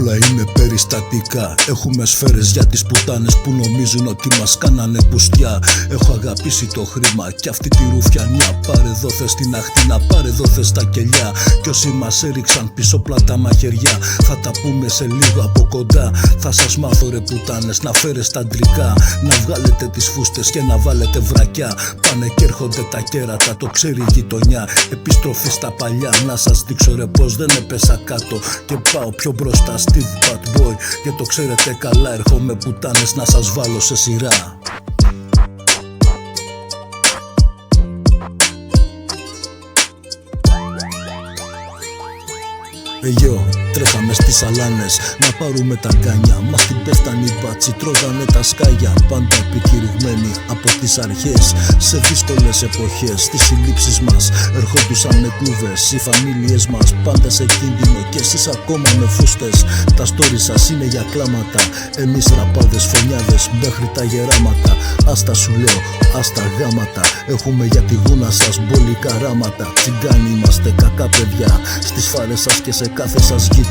Όλα είναι περιστατικά. Έχουμε σφαίρες για τις πουτάνες που νομίζουν ότι μας κάνανε πουστιά. Έχω αγαπήσει το χρήμα κι αυτή τη ρουφιανιά. Πάρε εδώ θες την αχτίνα, πάρε εδώ θες τα κελιά. Κι όσοι μας έριξαν πίσω πλάτα μαχαιριά, θα τα πούμε σε λίγο από κοντά. Θα σας μάθω ρε πουτάνες να φέρεστε αντρικά, να βγάλετε τις φούστες και να βάλετε βρακιά. Πάνε και έρχονται τα κέρατα, το ξέρει η γειτονιά. Επιστροφή στα παλιά, να σας δείξω ρε πως δεν έπεσα κάτω και πάω πιο μπροστά. Steve Bad Boy, και το ξέρετε καλά, έρχομαι πουτάνες να σας βάλω σε σειρά. Τρέχαμε στις σαλάνες να πάρουμε τα κάνια. Μας την πέφτανε οι μπάτσι, τρώγανε τα σκάγια. Πάντα επικηρυγμένοι από τις αρχές, σε δύσκολες εποχές. Στις συλλήψεις μας ερχόντουσαν με κλούβες οι φαμίλιες μας, πάντα σε κίνδυνο κι εσείς ακόμα με φούστες. Τα story σας είναι για κλάματα, εμείς ραπάδες, φωνιάδες μέχρι τα γεράματα. Άστα σου λέω, άστα γάματα, έχουμε για τη γούνα σας μπολικά ράματα. Τσιγκάνοι είμαστε, κακά παιδιά, στις φάρες σας και σε κάθε σας γειτονιά.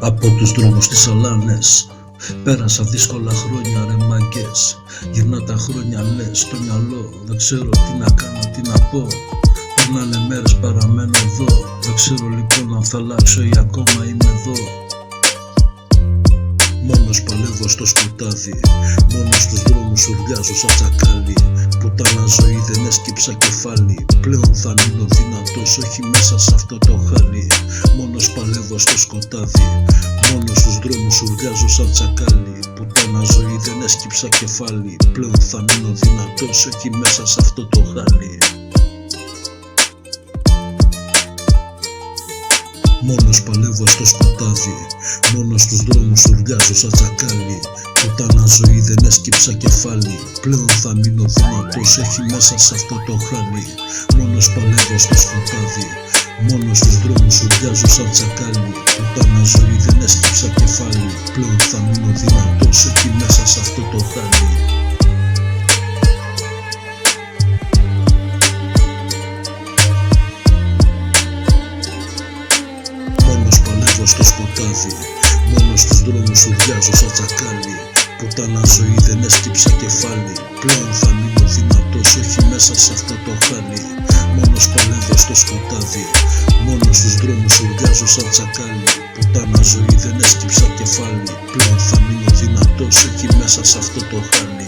Από τους δρόμους της Σαλάνες πέρασα δύσκολα χρόνια ρε μάγκες. Γυρνά τα χρόνια λες στο μυαλό, δεν ξέρω τι να κάνω, τι να πω. Περνάνε μέρες παραμένω εδώ, δεν ξέρω λοιπόν αν θα αλλάξω ή ακόμα είμαι εδώ. Μόνος παλεύω στο σκοτάδι, μόνος στους δρόμους ουρλιάζω σαν τσακάλι. Πουτάνα ζωή δεν έσκυψα κεφάλι, πλέον θα μείνω δυνατός, όχι μέσα σε αυτό το χάλι. Μόνος παλεύω στο σκοτάδι, μόνος στους δρόμους ουρλιάζω σαν τσακάλι. Πουτάνα ζωή δεν έσκυψα κεφάλι, πλέον θα μείνω δυνατός, όχι μέσα σε αυτό το χάλι. Μόνος παλεύω στο σκοτάδι, μόνος στους δρόμους ουρλιάζω σαν τσακάλι. Πουτάνα ζωή δεν έσκυψα κεφάλι, πλέον θα μείνω δυνατός, όχι μέσα σε αυτό το χάλι. Μόνος παλεύω στο σκοτάδι, μόνος στους δρόμους ουρλιάζω σαν τσακάλι. Πουτάνα ζωή δεν έσκυψα κεφάλι, πλέον θα μείνω δυνατός, όχι μέσα σε αυτό το χάλι. Στο σκοτάδι, μόνος στους δρόμους ουρλιάζω σαν τσακάλι. Πουτάνα ζωή δεν έσκυψα κεφάλι, πλέον θα μείνω δυνατός, όχι μέσα σε αυτό το χάλι. Μόνος παλεύω στο σκοτάδι, μόνος στους δρόμους ουρλιάζω σαν τσακάλι. Πουτάνα ζωή δεν έσκυψα κεφάλι, πλέον θα μείνω δυνατός, όχι μέσα σε αυτό το χάλι.